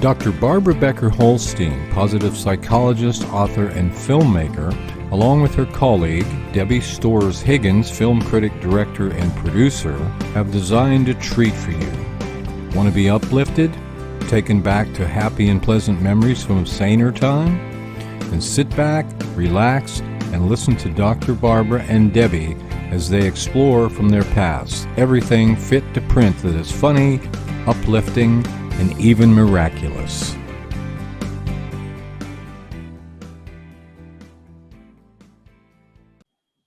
Dr. Barbara Becker Holstein, positive psychologist, author, and filmmaker, along with her colleague, Debbie Storz Higgins, film critic, director, and producer, have designed a treat for you. Want to be uplifted? Taken back to happy and pleasant memories from a saner time? Then sit back, relax, and listen to Dr. Barbara and Debbie as they explore from their past everything fit to print that is funny, uplifting, and even miraculous.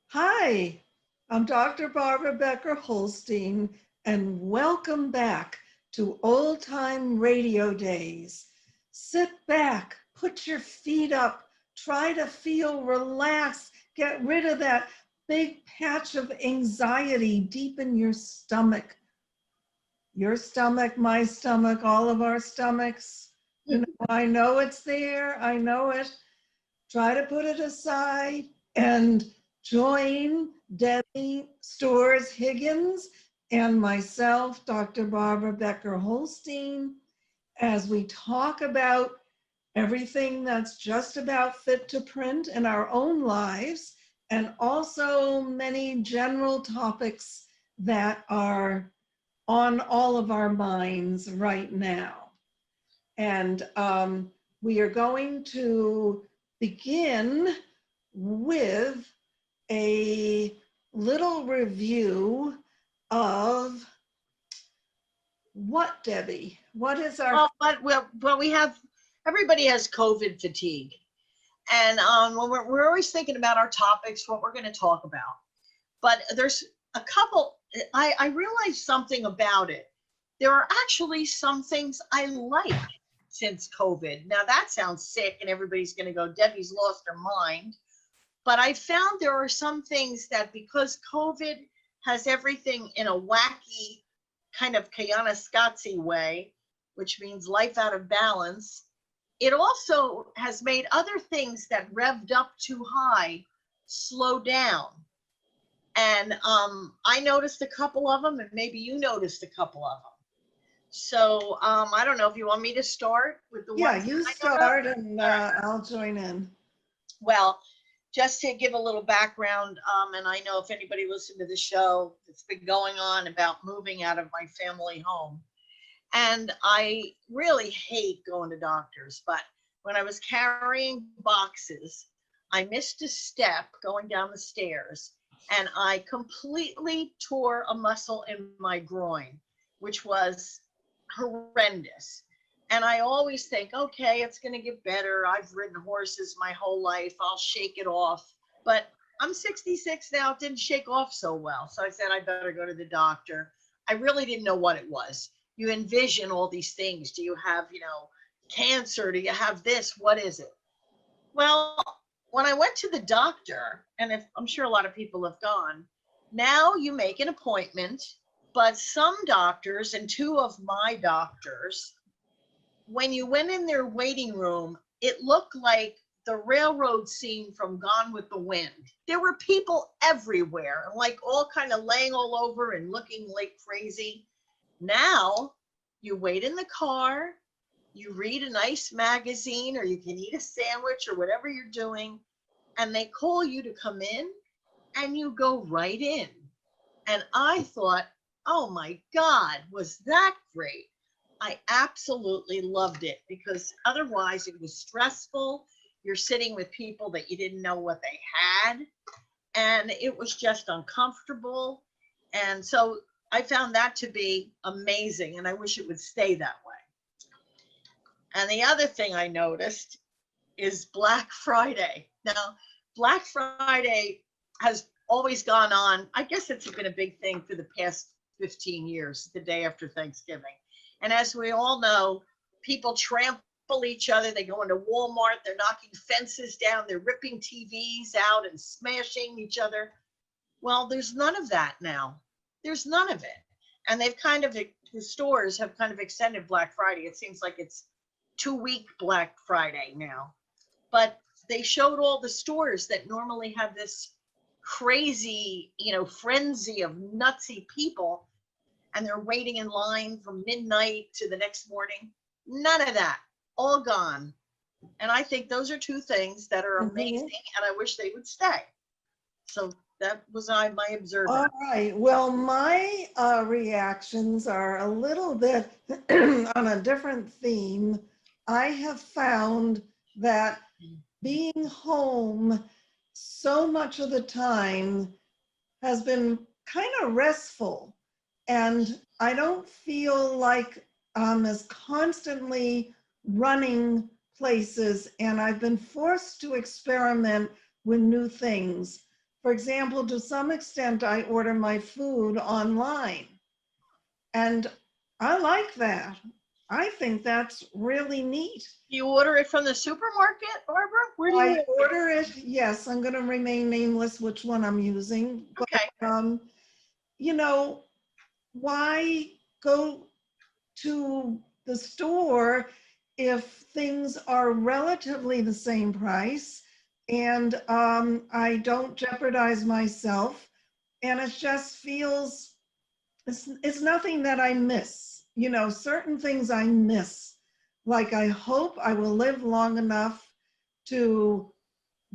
Hi, I'm Dr. Barbara Becker Holstein, and welcome back to Old Time Radio Days. Sit back, put your feet up, try to feel relaxed, get rid of that big patch of anxiety deep in your stomach. Your stomach, my stomach, all of our stomachs. You know, I know it's there, I know it. Try to put it aside and join Debbie Storz Higgins and myself, Dr. Barbara Becker Holstein, as we talk about everything that's just about fit to print in our own lives, and also many general topics that are on all of our minds right now. And we are going to begin with a little review of what, Debbie? What is our... Well, we have, everybody has COVID fatigue. And when we're always thinking about our topics, what we're going to talk about. But there's a couple, I realized something about it. There are actually some things I like since COVID. Now that sounds sick and everybody's going to go, Debbie's lost her mind. But I found there are some things that because COVID has everything in a wacky kind of Kiana-Scotzi way, which means life out of balance, it also has made other things that revved up too high slow down. And I noticed a couple of them, and maybe you noticed a couple of them. So I don't know if you want me to start with the Yeah, ones you I start noticed? and I'll join in. Well, just to give a little background, and I know if anybody listened to the show, it's been going on about moving out of my family home. And I really hate going to doctors, but when I was carrying boxes, I missed a step going down the stairs, and I completely tore a muscle in my groin, which was horrendous. And I always think, okay, it's going to get better. I've ridden horses my whole life. I'll shake it off. But I'm 66 now. It didn't shake off so well. So I said, I better go to the doctor. I really didn't know what it was. You envision all these things. Do you have, cancer? Do you have this? What is it? Well, when I went to the doctor, and I'm sure a lot of people have gone, now you make an appointment, but some doctors, and two of my doctors, when you went in their waiting room, it looked like the railroad scene from Gone with the Wind. There were people everywhere, like all kind of laying all over and looking like crazy. Now you wait in the car, you read a nice magazine, or you can eat a sandwich or whatever you're doing, and they call you to come in and you go right in. And I thought, oh my God, was that great? I absolutely loved it, because otherwise it was stressful. You're sitting with people that you didn't know what they had, and it was just uncomfortable. And so I found that to be amazing, and I wish it would stay that way. And the other thing I noticed is Black Friday. Now, Black Friday has always gone on. I guess it's been a big thing for the past 15 years, the day after Thanksgiving. And as we all know, people trample each other. They go into Walmart, they're knocking fences down, they're ripping TVs out and smashing each other. Well, there's none of that now. There's none of it. And the stores have kind of extended Black Friday. It seems like it's 2-week Black Friday now. But they showed all the stores that normally have this crazy, frenzy of nutsy people, and they're waiting in line from midnight to the next morning. None of that. all gone. And I think those are two things that are amazing, and I wish they would stay. So that was my observation. All right. Well, my reactions are a little bit on a different theme. I have found that being home so much of the time has been kind of restful, and I don't feel like I'm as constantly running places, and I've been forced to experiment with new things. For example, to some extent, I order my food online, and I like that. I think that's really neat. You order it from the supermarket, Barbara? Where do you I order it, yes, I'm going to remain nameless which one I'm using. Okay. But, you know, why go to the store if things are relatively the same price and I don't jeopardize myself, and it just feels, it's nothing that I miss. You know, certain things I miss. Like I hope I will live long enough to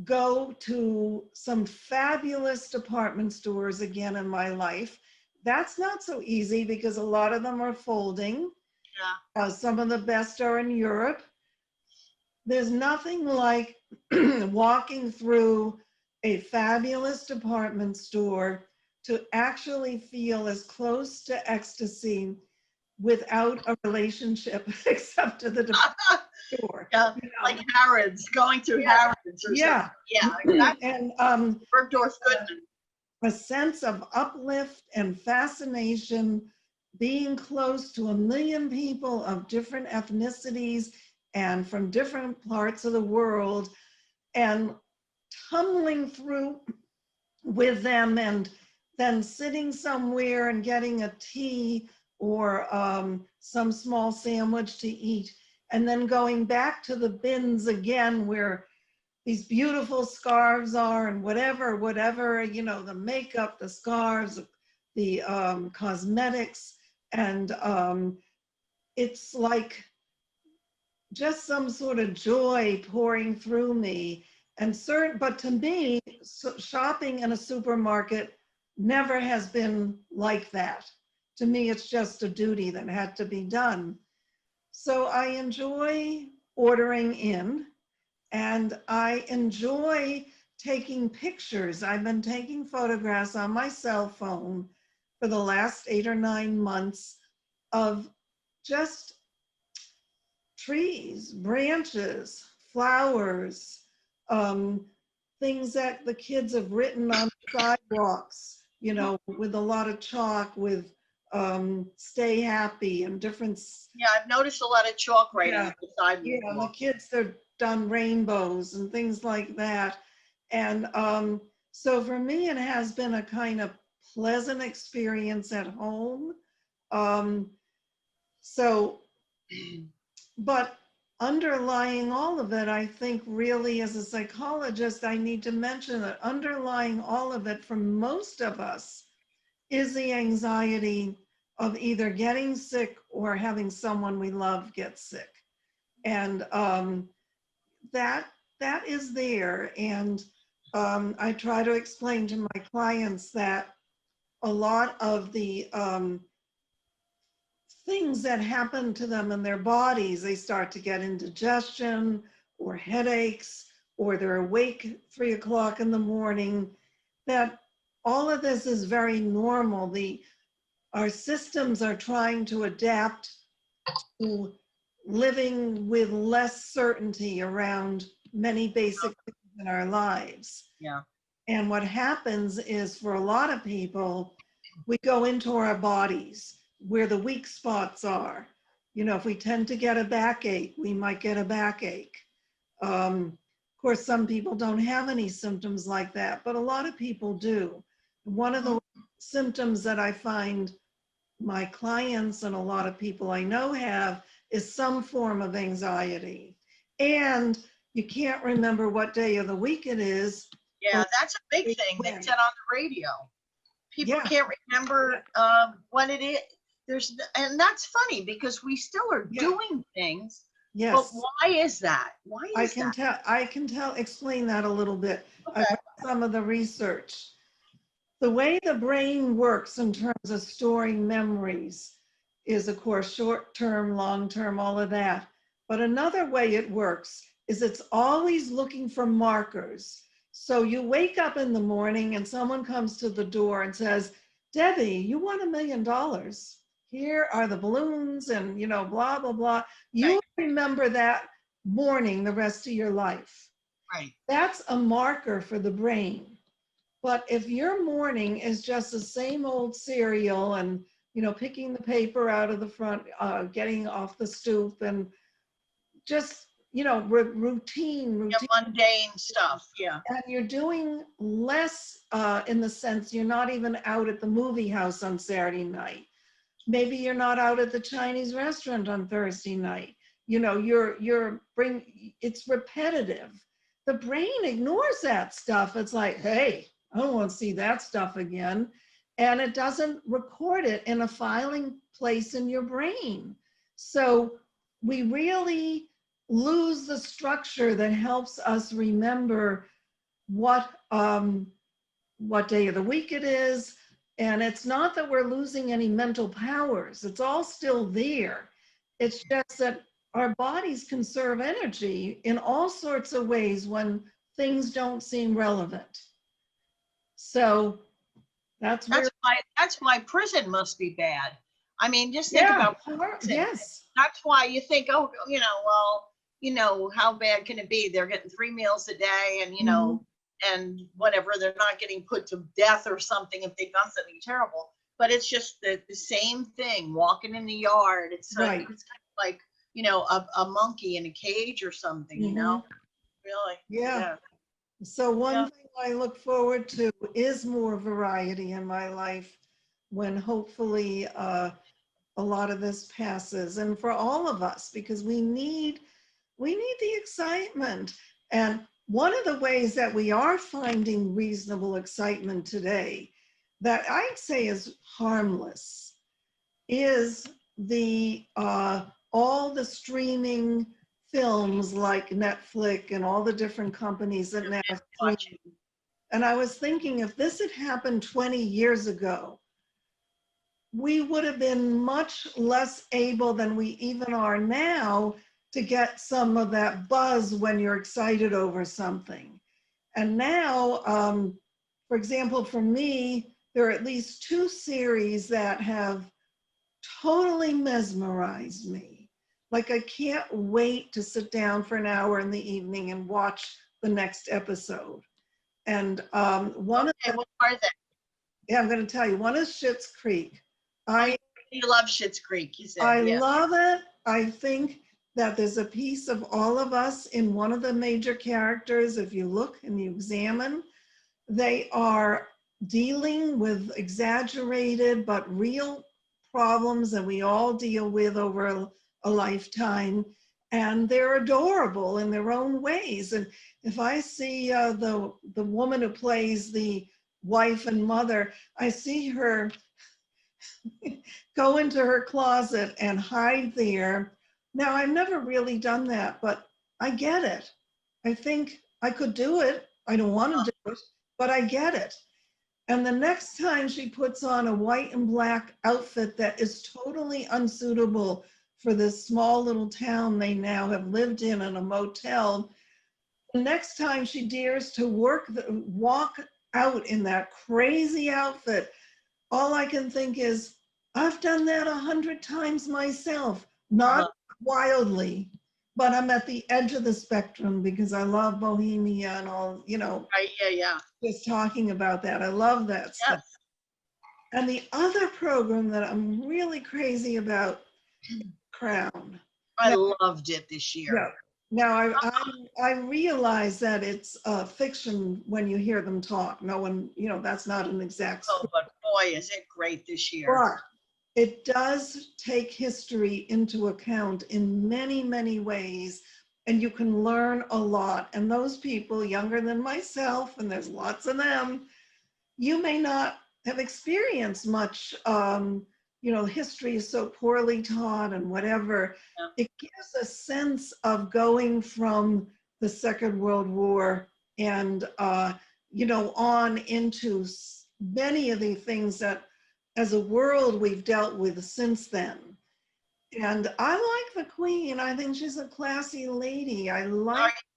go to some fabulous department stores again in my life. That's not so easy because a lot of them are folding. Yeah. Some of the best are in Europe. There's nothing like walking through a fabulous department store to actually feel as close to ecstasy without a relationship except to the department store. Yeah, You know? like Harrods, going through Harrods or Yeah. something. Yeah, exactly. And Bergdorf Goodman. a sense of uplift and fascination, being close to 1 million people of different ethnicities and from different parts of the world, and tumbling through with them, and then sitting somewhere and getting a tea or some small sandwich to eat, and then going back to the bins again where these beautiful scarves are, and whatever, you know, the makeup, the scarves, the cosmetics, and it's like just some sort of joy pouring through me. And but to me, shopping in a supermarket never has been like that. To me, it's just a duty that had to be done. So I enjoy ordering in, and I enjoy taking pictures. I've been taking photographs on my cell phone for the last 8 or 9 months of just trees, branches, flowers, things that the kids have written on sidewalks, you know, with a lot of chalk, with stay happy and different. Yeah, I've noticed a lot of chalk writing on the sidewalk. Yeah, the kids, they're done rainbows and things like that. And so for me, it has been a kind of pleasant experience at home. But underlying all of it, I think really as a psychologist, I need to mention that underlying all of it for most of us is the anxiety of either getting sick or having someone we love get sick. And that is there. And I try to explain to my clients that a lot of the things that happen to them in their bodies, they start to get indigestion or headaches, or they're awake 3 o'clock in the morning, that all of this is very normal. Our systems are trying to adapt to living with less certainty around many basic things in our lives. Yeah. And what happens is, for a lot of people, we go into our bodies where the weak spots are. You know, if we tend to get a backache, we might get a backache. Of course, some people don't have any symptoms like that, but a lot of people do. One of the symptoms that I find my clients and a lot of people I know have is some form of anxiety. And you can't remember what day of the week it is. Yeah, that's a big thing they said on the radio. People Yeah. can't remember when it is. And that's funny because we still are doing things, But Yes. why is that? Why is that? I can tell, explain that a little bit. I've Okay. read some of the research. The way the brain works in terms of storing memories is, of course, short term, long term, all of that. But another way it works is it's always looking for markers. So you wake up in the morning and someone comes to the door and says, Debbie, you won $1 million. Here are the balloons and, blah, blah, blah. You Right. remember that morning the rest of your life. Right. That's a marker for the brain. But if your morning is just the same old cereal and, picking the paper out of the front, getting off the stoop and just, routine, Yeah, mundane stuff. Yeah. and you're doing less in the sense you're not even out at the movie house on Saturday night. Maybe you're not out at the Chinese restaurant on Thursday night. It's repetitive. The brain ignores that stuff. It's like, hey, I don't want to see that stuff again. And it doesn't record it in a filing place in your brain. So we really lose the structure that helps us remember what day of the week it is. And it's not that we're losing any mental powers. It's all still there. It's just that our bodies conserve energy in all sorts of ways when things don't seem relevant. So that's why prison must be bad. I mean, just think about prison. Yes. That's why you think, oh, how bad can it be? They're getting 3 meals a day and, and whatever, they're not getting put to death or something if they've done something terrible. But it's just the same thing, walking in the yard. It's right. It's kind of like, a monkey in a cage or something, really. Yeah. So one thing I look forward to is more variety in my life when hopefully a lot of this passes, and for all of us, because we need the excitement. And one of the ways that we are finding reasonable excitement today that I'd say is harmless is the all the streaming films like Netflix and all the different companies that now stream. And I was thinking, if this had happened 20 years ago, we would have been much less able than we even are now to get some of that buzz when you're excited over something. And now, for example, for me, there are at least 2 series that have totally mesmerized me. Like, I can't wait to sit down for an hour in the evening and watch the next episode. And one of them, what are they? Yeah, I'm going to tell you. One is Schitt's Creek. You love Schitt's Creek, you said. I love it. I think that there's a piece of all of us in one of the major characters. If you look and you examine, they are dealing with exaggerated but real problems that we all deal with over a lifetime. And they're adorable in their own ways. And if I see the woman who plays the wife and mother, I see her go into her closet and hide there. Now, I've never really done that, but I get it. I think I could do it. I don't want to do it, but I get it. And the next time she puts on a white and black outfit that is totally unsuitable for this small little town they now have lived in a motel, the next time she dares to walk out in that crazy outfit, all I can think is, I've done that 100 times myself, not wildly, but I'm at the edge of the spectrum because I love Bohemia and all, Right, yeah. Just talking about that. I love that stuff. And the other program that I'm really crazy about, Crown. I loved it this year. Yeah. Now, I realize that it's fiction when you hear them talk. No one, that's not an exact story. Oh, but boy, is it great this year. But it does take history into account in many, many ways, and you can learn a lot. And those people younger than myself, and there's lots of them, you may not have experienced much, history is so poorly taught and whatever. Yeah. It gives a sense of going from the Second World War and, on into many of the things that as a world we've dealt with since then. And I like the Queen. I think she's a classy lady.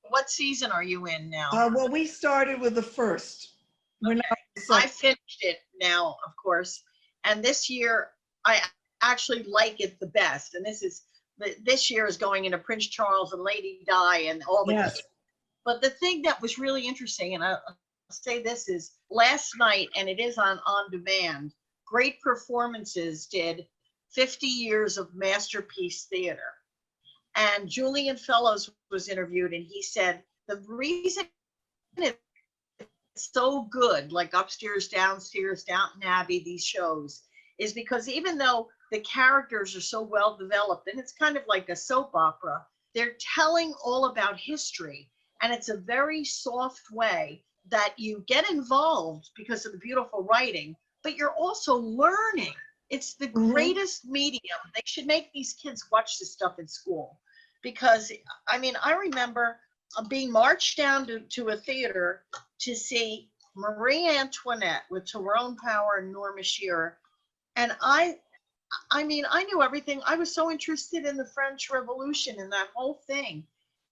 What season are you in now? Well, we started with the first. We're Okay. not the I second. finished it now, of course. And this year, I actually like it the best. And this year is going into Prince Charles and Lady Di and all the Yes. kids. But the thing that was really interesting, and I'll say this, is last night, and it is on demand, great performances did 50 years of masterpiece theater. And Julian Fellows was interviewed, and he said the reason it's so good, like Upstairs, Downstairs, Downton Abbey, these shows, is because even though the characters are so well developed, and it's kind of like a soap opera, they're telling all about history. And it's a very soft way that you get involved because of the beautiful writing, but you're also learning. It's the greatest medium. They should make these kids watch this stuff in school. Because, I remember being marched down to a theater to see Marie Antoinette with Tyrone Power and Norma Shearer. And I knew everything. I was so interested in the French Revolution and that whole thing.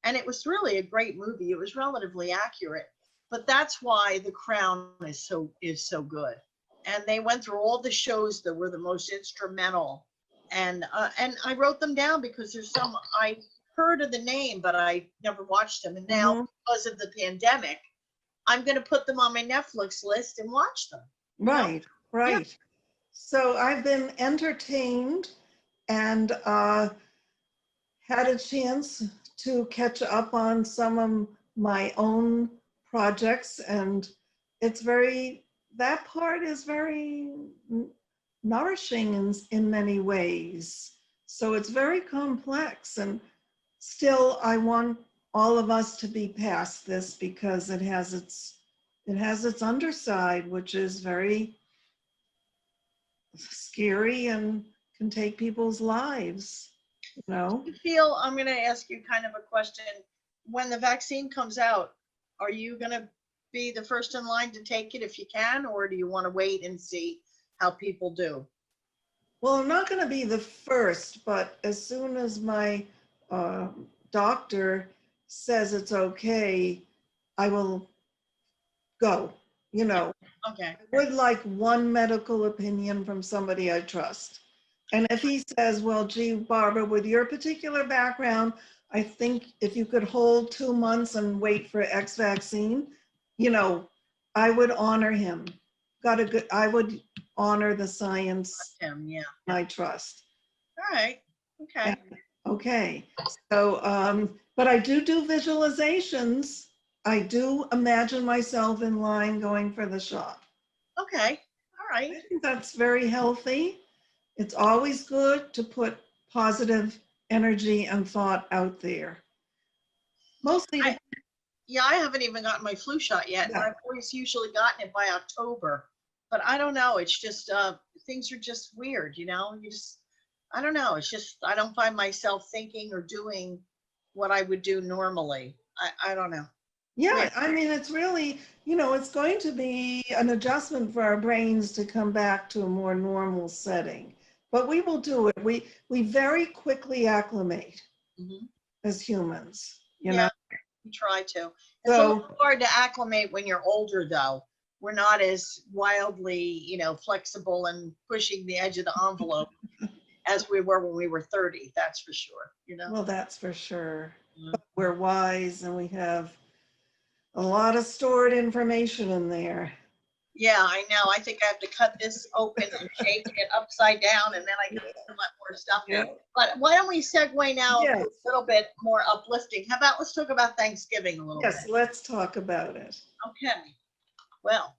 And it was really a great movie. It was relatively accurate. But that's why The Crown is so good. And they went through all the shows that were the most instrumental. And I wrote them down because there's some I heard of the name, but I never watched them. And now, because of the pandemic, I'm going to put them on my Netflix list and watch them. Right. Yeah. So I've been entertained and had a chance to catch up on some of my own projects, and that part is very nourishing in many ways. So it's very complex, and still I want all of us to be past this because it has its underside, which is very scary and can take people's lives. You feel, I'm going to ask you kind of a question. When the vaccine comes out, are you going to be the first in line to take it if you can, or do you want to wait and see how people do? Well, I'm not going to be the first, but as soon as my doctor says it's okay, I will go, Okay. I would like one medical opinion from somebody I trust. And if he says, well, gee, Barbara, with your particular background, I think if you could hold 2 months and wait for X vaccine, I would honor him. I would honor the science I trust. All right. Okay. Okay. So, but I do visualizations. I do imagine myself in line going for the shot. Okay. All right. I think that's very healthy. It's always good to put positive energy and thought out there. Mostly. I haven't even gotten my flu shot yet. Yeah. I've always usually gotten it by October, but I don't know. It's just, things are just weird, I don't know. It's just, I don't find myself thinking or doing what I would do normally. I don't know. Yeah, it's really, it's going to be an adjustment for our brains to come back to a more normal setting. But we will do it. We very quickly acclimate as humans, Yeah, we try to. It's a little hard to acclimate when you're older, though. We're not as wildly, flexible and pushing the edge of the envelope as we were when we were 30. That's for sure. Well, that's for sure. But we're wise and we have a lot of stored information in there. Yeah, I know. I think I have to cut this open and shake it upside down, and then I can let more stuff in. But why don't we segue now a little bit more uplifting? How about let's talk about Thanksgiving a little bit? Yes, let's talk about it. Okay. Well,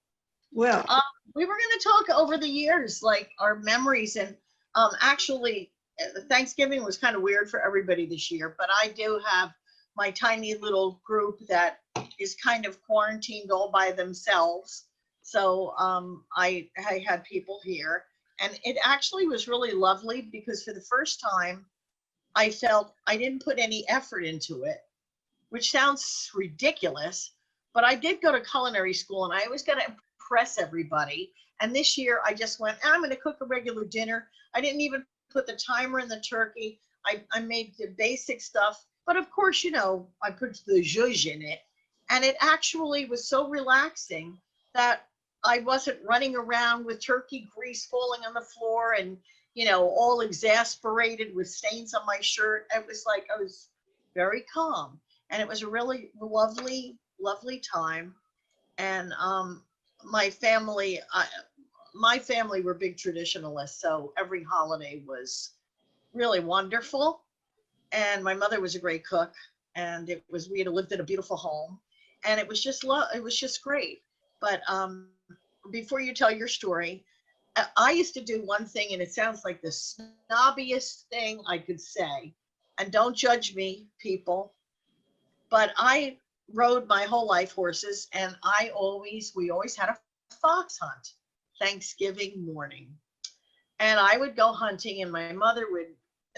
we were going to talk over the years, like our memories, and actually, Thanksgiving was kind of weird for everybody this year, but I do have my tiny little group that is kind of quarantined all by themselves. So I had people here, And it actually was really lovely because for the first time, I felt I didn't put any effort into it, which sounds ridiculous, but I did go to culinary school and I always got to impress everybody. And this year I just went, I'm going to cook a regular dinner. I didn't even put the timer in the turkey. I made the basic stuff. But of course, you know, I put the zhuzh in it. And it actually was so relaxing that I wasn't running around with turkey grease falling on the floor and, you know, all exasperated with stains on my shirt. It was like I was very calm. And it was a really lovely, lovely time. And my family, my family were big traditionalists, so every holiday was really wonderful. And my mother was a great cook, and we had lived in a beautiful home, and it was just it was just great. But before you tell your story, I used to do one thing, and it sounds like the snobbiest thing I could say, and don't judge me, people, but I rode my whole life horses, and we always had a fox hunt Thanksgiving morning. And I would go hunting, and my mother would,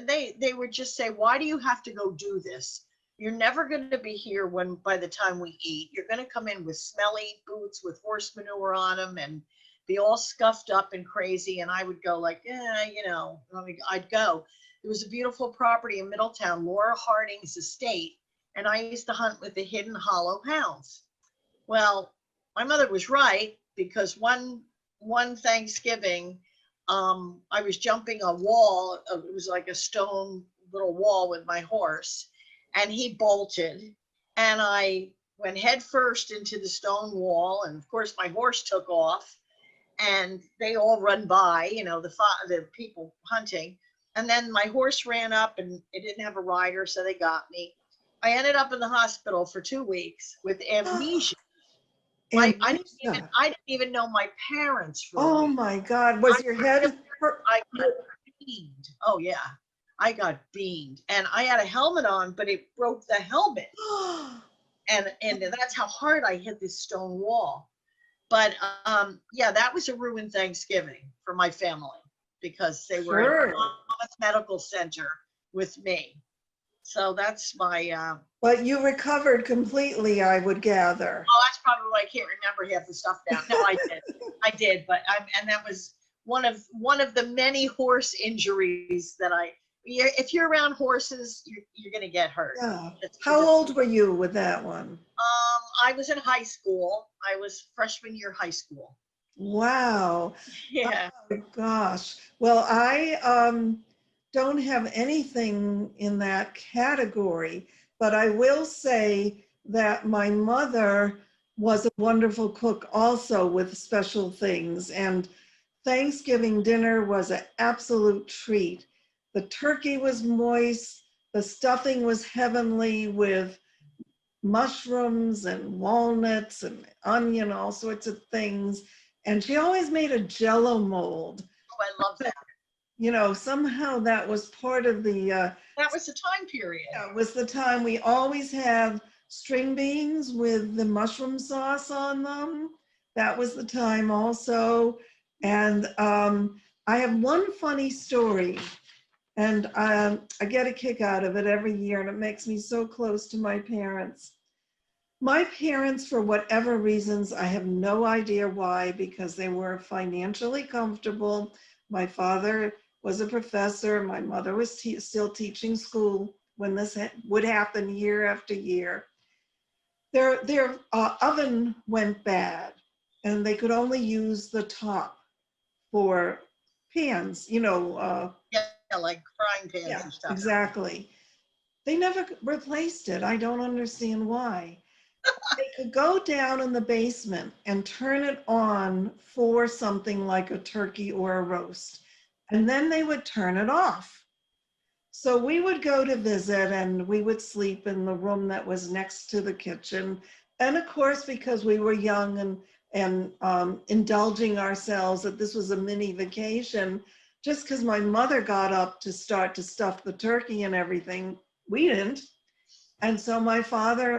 they would just say, why do you have to go do this? You're never going to be here by the time we eat. You're going to come in with smelly boots with horse manure on them and be all scuffed up and crazy. And I would go like, you know, I'd go. There was a beautiful property in Middletown, Laura Harding's estate. And I used to hunt with the hidden hollow hounds. Well, my mother was right, because one Thanksgiving, I was jumping a wall. It was like a stone little wall with my horse, and he bolted, and I went head first into the stone wall. And of course, my horse took off, and they all run by, you know, the people hunting. And then my horse ran up, and it didn't have a rider, so they got me. I ended up in the hospital for 2 weeks with amnesia. I didn't even know my parents for a week. My God. Was your head hurt? I got beamed. Oh yeah, I got beamed, and I had a helmet on, but it broke the helmet, and that's how hard I hit this stone wall. But yeah, that was a ruined Thanksgiving for my family, because they were at the medical center with me. So that's my. But you recovered completely, I would gather. Oh, that's probably why I can't remember half the stuff now. No, I did, but and that was one of the many horse injuries that if you're around horses, you're gonna get hurt. Yeah. How old were you with that one? I was in high school. I was freshman year high school. Wow. Yeah. Oh, gosh. Well, I don't have anything in that category, but I will say that my mother was a wonderful cook also, with special things. And Thanksgiving dinner was an absolute treat. The turkey was moist. The stuffing was heavenly, with mushrooms and walnuts and onion, all sorts of things. And she always made a Jell-O mold. Oh, I love that. You know, somehow that was part of the. That was the time period. Yeah, it was the time. We always had string beans with the mushroom sauce on them. That was the time also. And I have one funny story, and I get a kick out of it every year, and it makes me so close to my parents. My parents, for whatever reasons, I have no idea why, because they were financially comfortable. My father was a professor. My mother was still teaching school when this would happen year after year. Their oven went bad, and they could only use the top for pans, you know. Yeah, like frying pans and stuff. Exactly. They never replaced it. I don't understand why. They could go down in the basement and turn it on for something like a turkey or a roast, and then they would turn it off. So we would go to visit, and we would sleep in the room that was next to the kitchen. And of course, because we were young and indulging ourselves that this was a mini vacation, just because my mother got up to start to stuff the turkey and everything, we didn't. And so my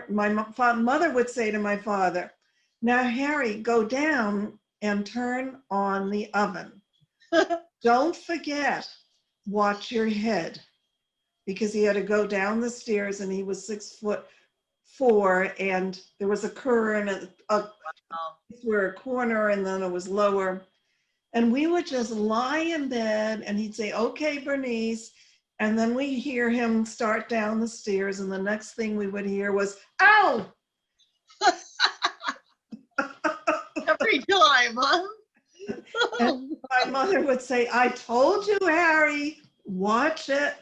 mother would say to my father, now, Harry, go down and turn on the oven. don't forget, watch your head, because he had to go down the stairs and he was 6'4", and there was a curve and where a corner and then it was lower. And we would just lie in bed and he'd say, okay, Bernice. And then we hear him start down the stairs. And the next thing we would hear was, ow! Every time, huh? And my mother would say, I told you, Harry, watch it.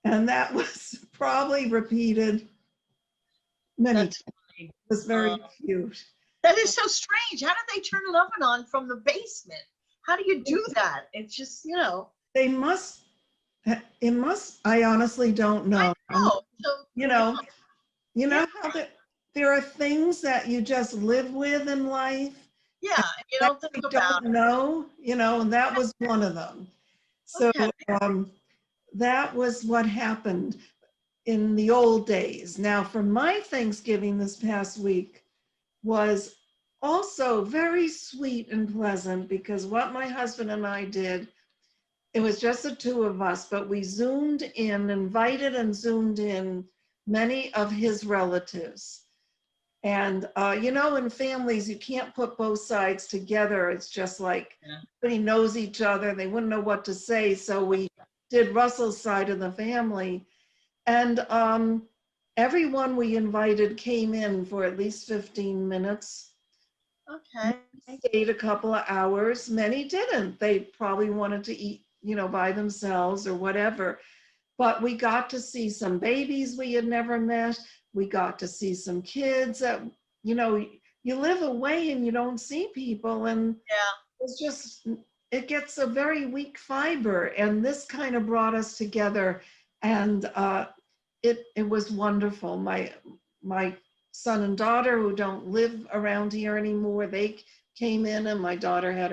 And that was probably repeated many That's times. funny. It was very cute. That is so strange. How did they turn an oven on from the basement? How do you do that? It's just, They must, I honestly don't know. Oh, so, You know how there are things that you just live with in life. yeah, you don't think You about don't know, and that was one of them. So Okay. that was what happened in the old days. Now, for my Thanksgiving this past week was also very sweet and pleasant, because what my husband and I did, it was just the two of us, but we invited and zoomed in many of his relatives. And, in families, you can't put both sides together. It's just like everybody knows each other. They wouldn't know what to say. So we did Russell's side of the family. And everyone we invited came in for at least 15 minutes. Okay. Stayed a couple of hours. Many didn't. They probably wanted to eat, by themselves or whatever. But we got to see some babies we had never met. We got to see some kids that, you live away and you don't see people. And it's just, it gets a very weak fiber. And this kind of brought us together. And it was wonderful. My son and daughter, who don't live around here anymore, they came in, and my daughter had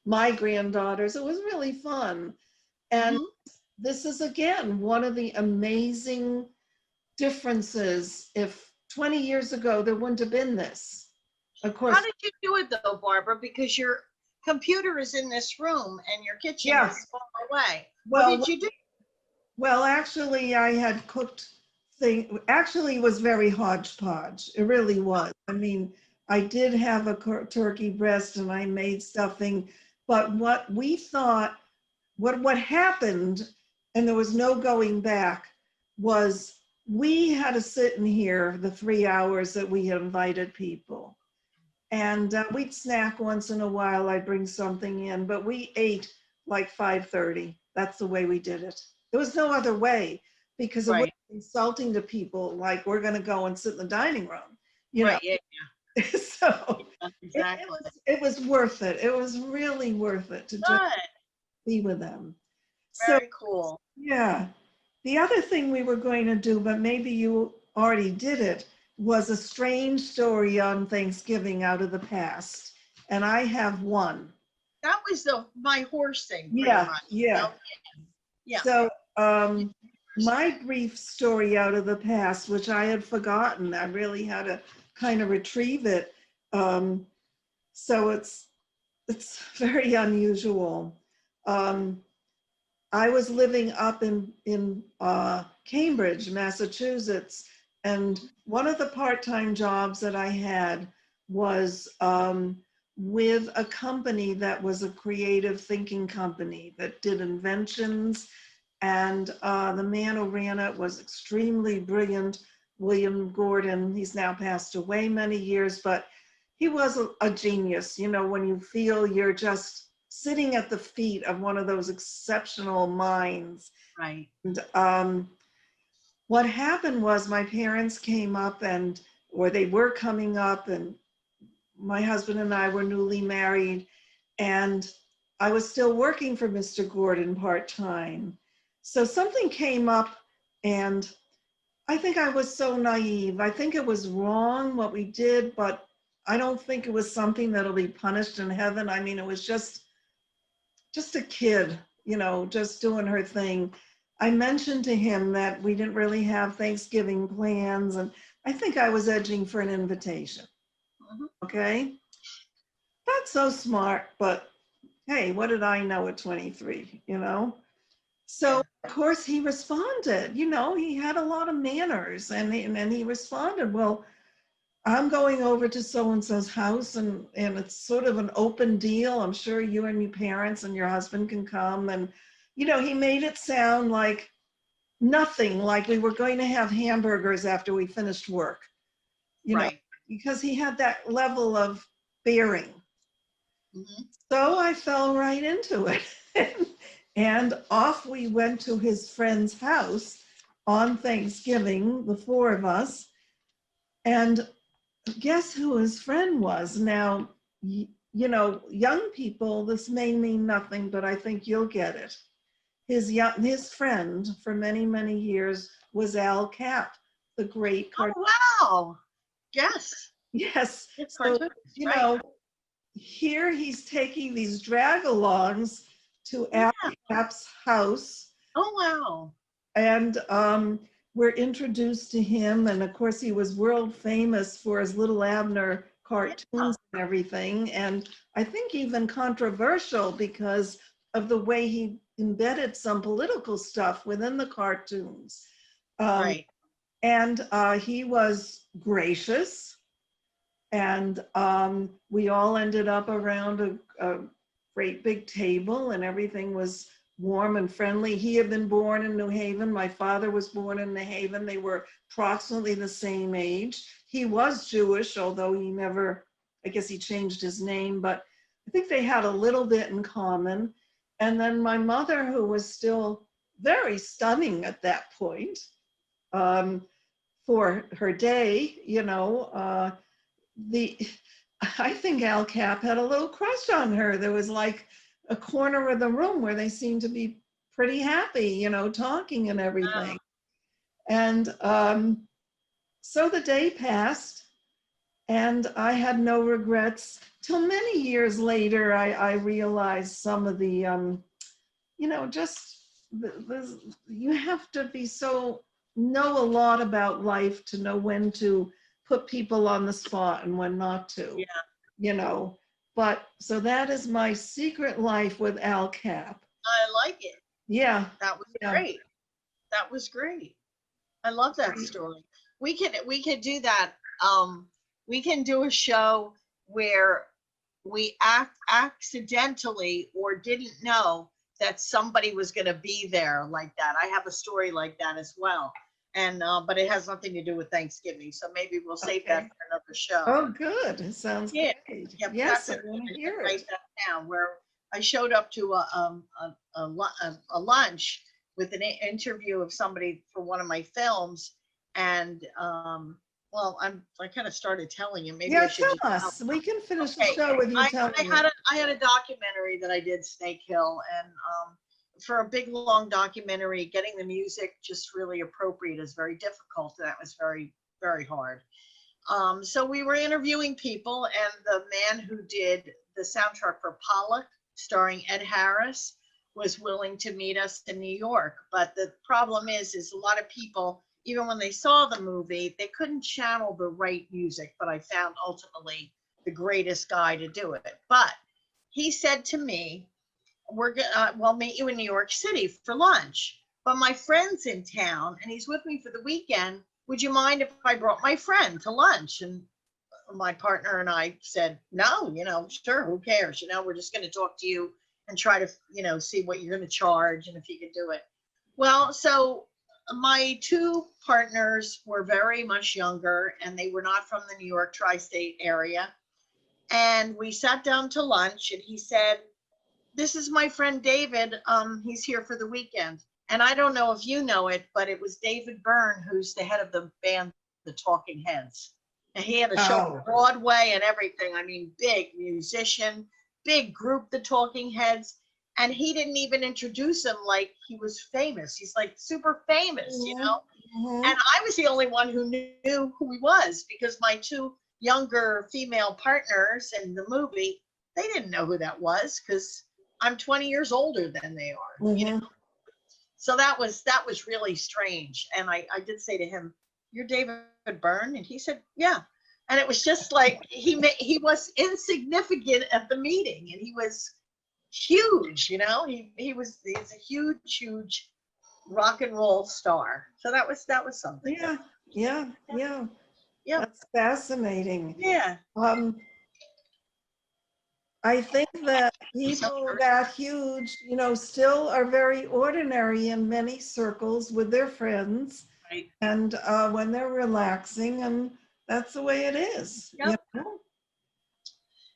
my granddaughters. It was really fun. And this is, again, one of the amazing differences. If 20 years ago, there wouldn't have been this. Of course. How did you do it though, Barbara? Because your computer is in this room and your kitchen is far away. What did you do? Well, actually, I had cooked actually, it was very hodgepodge. It really was. I mean, I did have a turkey breast and I made stuffing, but what we thought, what happened, and there was no going back, was we had to sit in here the 3 hours that we had invited people. And we'd snack once in a while. I'd bring something in, but we ate like 5:30. That's the way we did it. There was no other way, because it was insulting to people, like, we're going to go and sit in the dining room. Yeah. So Exactly. it was worth it. It was really worth it to just be with them. Very cool. Yeah. The other thing we were going to do, but maybe you already did it, was a strange story on Thanksgiving out of the past. And I have one. That was my horse thing. Yeah. Much, yeah. Yeah. So my brief story out of the past, which I had forgotten, I really had to kind of retrieve it. So it's very unusual. I was living up in Cambridge, Massachusetts, and one of the part-time jobs that I had was with a company that was a creative thinking company that did inventions. And the man who ran it was extremely brilliant, William Gordon. He's now passed away many years, but he was a genius. When you feel you're just sitting at the feet of one of those exceptional minds. Right. And what happened was my parents came up or they were coming up, and my husband and I were newly married, and I was still working for Mr. Gordon part-time. So something came up, and I think I was so naive. I think it was wrong what we did, but I don't think it was something that'll be punished in heaven. I mean, it was just a kid, just doing her thing. I mentioned to him that we didn't really have Thanksgiving plans, and I think I was edging for an invitation. Okay? Not so smart, but hey, what did I know at 23, you know? So of course he responded, you know, he had a lot of manners, and he responded, well, I'm going over to so-and-so's house, and it's sort of an open deal. I'm sure you and your parents and your husband can come. And, you know, he made it sound like nothing, like we were going to have hamburgers after we finished work, you know, because he had that level of bearing. Mm-hmm. So I fell right into it. And off we went to his friend's house on Thanksgiving, the four of us. And guess who his friend was? Now, you know, young people, this may mean nothing, but I think you'll get it. His friend for many, many years was Capp, the great cartoon. Oh, wow. Yes. Yes. It's So, cartoon. you know, here he's taking these drag-alongs to Capp's house. Oh, wow. And we're introduced to him. And of course, he was world famous for his Little Abner cartoons and everything. And I think even controversial because of the way he embedded some political stuff within the cartoons. And he was gracious. And we all ended up around a great big table, and everything was warm and friendly. He had been born in New Haven. My father was born in New Haven. They were approximately the same age. He was Jewish, although he never, I guess he changed his name, but I think they had a little bit in common. And then my mother, who was still very stunning at that point for her day, you know, I think Capp had a little crush on her. There was like a corner of the room where they seemed to be pretty happy, you know, talking and everything. And so the day passed, and I had no regrets till many years later. I realized some of the, you know, just you have to be know a lot about life to know when to put people on the spot and when not to, you know. But so that is my secret life with Capp. I like it. Yeah. That was great. That was great. I love that story. We could do that. We can do a show where we accidentally or didn't know that somebody was going to be there like that. I have a story like that as well. And but it has nothing to do with Thanksgiving, so maybe we'll save that for another show. Oh, good. It sounds great. Yes, I want to hear it. Write that down. Where I showed up to a lunch with an interview of somebody for one of my films, and well, I kind of started telling you. Maybe I should tell us. We can finish the show with you telling us. I had a documentary that I did, Snake Hill, and for a big, long documentary, getting the music just really appropriate is very difficult. That was very, very hard. So we were interviewing people, and the man who did the soundtrack for Pollock, starring Ed Harris, was willing to meet us in New York. But the problem is a lot of people, even when they saw the movie, they couldn't channel the right music. But I found ultimately the greatest guy to do it. But he said to me, we'll meet you in New York City for lunch. But my friend's in town and he's with me for the weekend. Would you mind if I brought my friend to lunch? And my partner and I said, no, you know, sure, who cares? You know, we're just going to talk to you and try to, you know, see what you're going to charge and if you can do it. Well, so my two partners were very much younger and they were not from the New York tri-state area. And we sat down to lunch and he said, this is my friend David. He's here for the weekend. And I don't know if you know it, but it was David Byrne, who's the head of the band, The Talking Heads. And he had a show on Broadway and everything. I mean, big musician, big group, The Talking Heads. And he didn't even introduce him like he was famous. He's like super famous, you know? And I was the only one who knew who he was because my two younger female partners in the movie, they didn't know who that was because I'm 20 years older than they are, you know? So that was really strange. And I did say to him, you're David Byrne? And he said, yeah. And it was just like, he was insignificant at the meeting and he was huge, you know, he's a huge rock and roll star. So that was something. Yeah, yeah, yeah. Yeah. That's fascinating. Yeah. I think that people that huge, you know, still are very ordinary in many circles with their friends Right. and when they're relaxing, and that's the way it is. Yep. You know?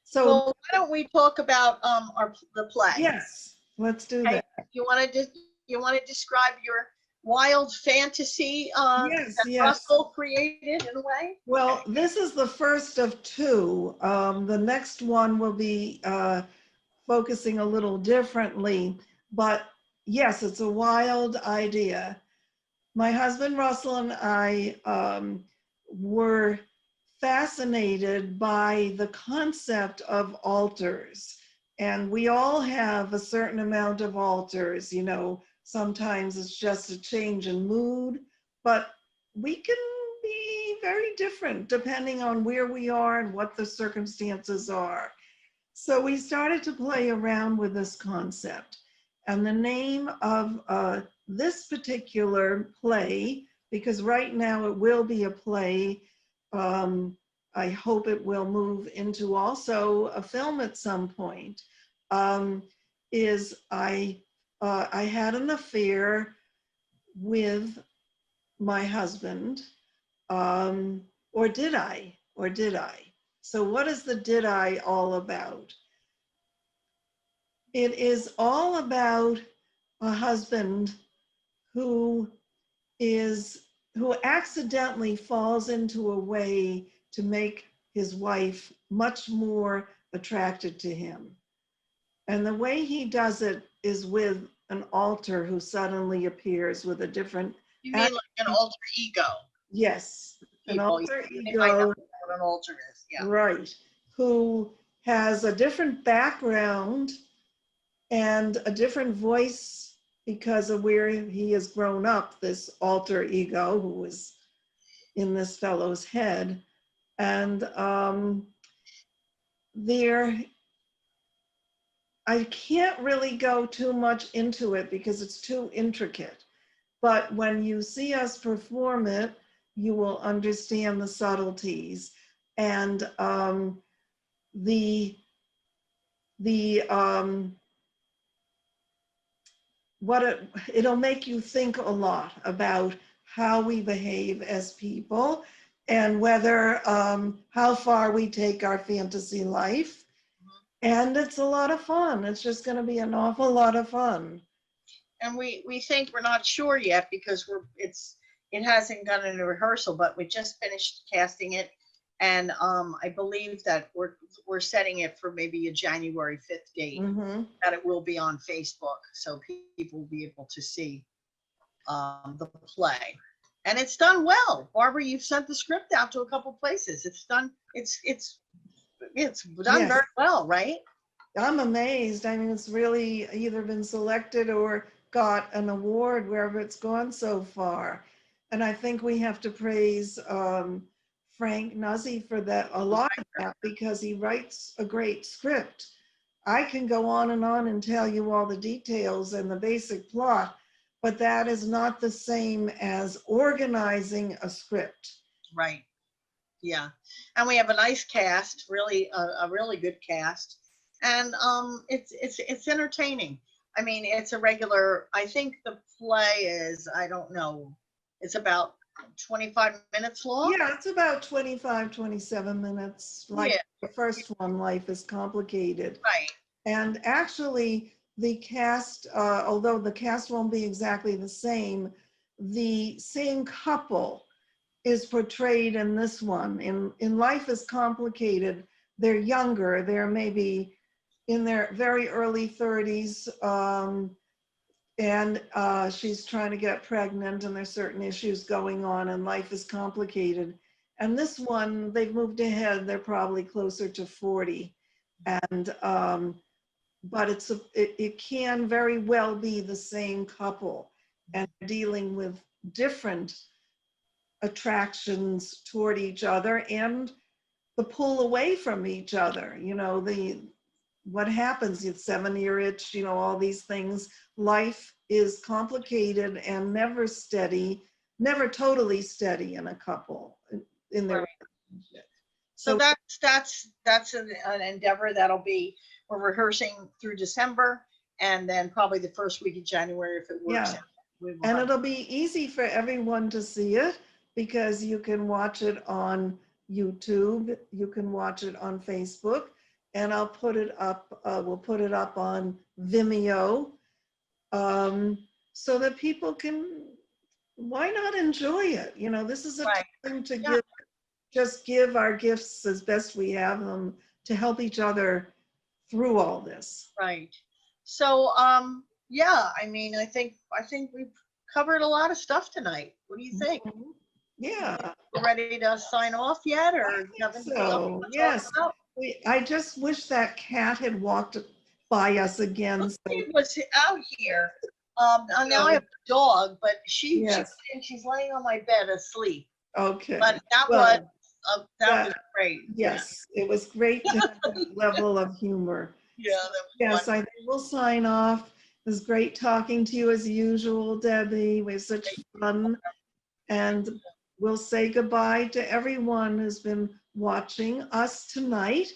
So Well, why don't we talk about the play? yes, let's do Okay. that. You want to describe your wild fantasy Yes, that yes. Russell created in a way? Well, this is the first of two. The next one will be focusing a little differently, but yes, it's a wild idea. My husband Russell and I were fascinated by the concept of altars. And we all have a certain amount of altars, you know, sometimes it's just a change in mood, but we can be very different depending on where we are and what the circumstances are. So we started to play around with this concept. And the name of this particular play, because right now it will be a play, I hope it will move into also a film at some point, is I had an affair with my husband, or did I? Or did I? So what is the did I all about? It is all about a husband who accidentally falls into a way to make his wife much more attracted to him. And the way he does it is with an alter who suddenly appears with a different. You mean like an alter ego? Yes, an People. alter They might not ego. know what an alter is. Yeah. Right, who has a different background and a different voice because of where he has grown up, this alter ego who is in this fellow's head. And I can't really go too much into it because it's too intricate. But when you see us perform it, you will understand the subtleties. And it'll make you think a lot about how we behave as people and whether how far we take our fantasy life. And it's a lot of fun. It's just going to be an awful lot of fun. And we think we're not sure yet because it hasn't gone into rehearsal, but we just finished casting it, and I believe that we're setting it for maybe a January 5th date. Mm-hmm. That it will be on Facebook, so people will be able to see the play. And it's done well. Barbara, you've sent the script out to a couple places. It's done. It's done Yes. very well, right? I'm amazed. I mean, it's really either been selected or got an award wherever it's gone so far. And I think we have to praise Frank Nuzzi for that, a lot of that, because he writes a great script. I can go on and tell you all the details and the basic plot, but that is not the same as organizing a script. Right. Yeah. And we have a nice cast, really a really good cast. And it's entertaining. I mean, it's a regular, I think the play is, I don't know, it's about 25 minutes long. Yeah, it's about 25, 27 minutes. Like Yeah. the first one, Life is Complicated. Right. And actually, the cast, although the cast won't be exactly the same couple is portrayed in this one. In Life is Complicated, they're younger. They're maybe in their very early 30s. And she's trying to get pregnant, and there's certain issues going on, and life is complicated. And this one, they've moved ahead. They're probably closer to 40. And but it can very well be the same couple and dealing with different attractions toward each other and the pull away from each other. You know, what happens, it's 7-year itch, you know, all these things. Life is complicated and never steady, never totally steady in a couple, in their Right. relationship. So that's an endeavor that'll be, we're rehearsing through December, and then probably the first week of January, if it works Yeah. out. We will And have- it'll be easy for everyone to see it because you can watch it on YouTube, you can watch it on Facebook, and I'll put it up, we'll put it up on Vimeo, so that people can, why not enjoy it? You know, this is a Right. time to Yeah. just give our gifts as best we have them to help each other through all this. Right. So, yeah, I mean, I think we've covered a lot of stuff tonight. What do you think? Yeah. We're ready to sign off yet, or you have anything else So, to talk yes. about? I just wish that cat had walked by us again. So, She was out here. Now I have a dog, but Yes. she's laying on my bed asleep. okay. But that Well, was great. yes, it was great to have that level of humor. Yeah, that was Yes, I think we'll sign off. It was great talking to you as usual, Debbie. We had such fun. And we'll say goodbye to everyone who's been watching us tonight.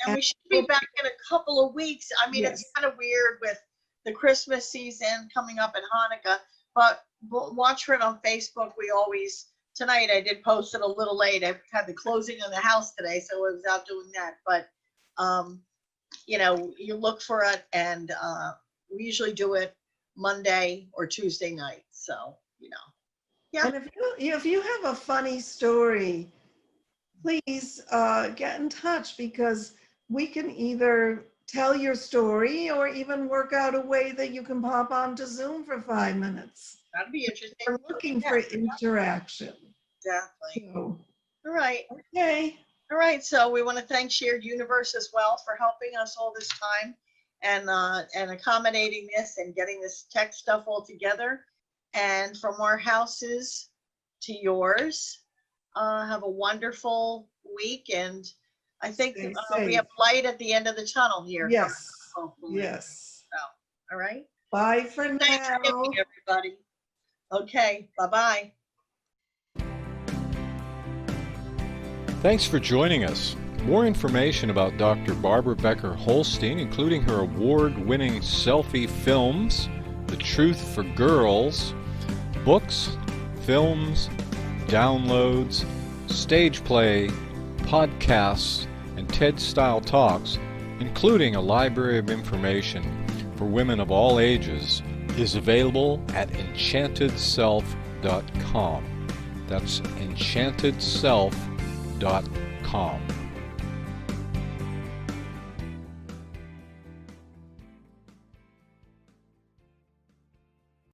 And we should be back in a couple of weeks. I mean, Yes. it's kind of weird with the Christmas season coming up and Hanukkah, but watch for it on Facebook. We always, tonight I did post it a little late. I had the closing of the house today, so I was out doing that. But, you know, you look for it, and we usually do it Monday or Tuesday night. So, you know. Yeah. And if you have a funny story, please get in touch, because we can either tell your story or even work out a way that you can pop onto Zoom for 5 minutes. That'd be interesting. We're looking for interaction. Exactly. So, All right. okay. All right. So we want to thank Shared Universe as well for helping us all this time and accommodating this and getting this tech stuff all together. And from our houses to yours, have a wonderful week. And I think Stay we safe. have light at the end of the tunnel here. Yes. Hopefully. Yes. All right. Bye for Thanksgiving, now. everybody. Okay. Bye-bye. Thanks for joining us. More information about Dr. Barbara Becker Holstein, including her award-winning selfie films, The Truth for Girls, books, films, downloads, stage play, podcasts, and TED-style talks, including a library of information for women of all ages, is available at enchantedself.com. That's enchantedself.com.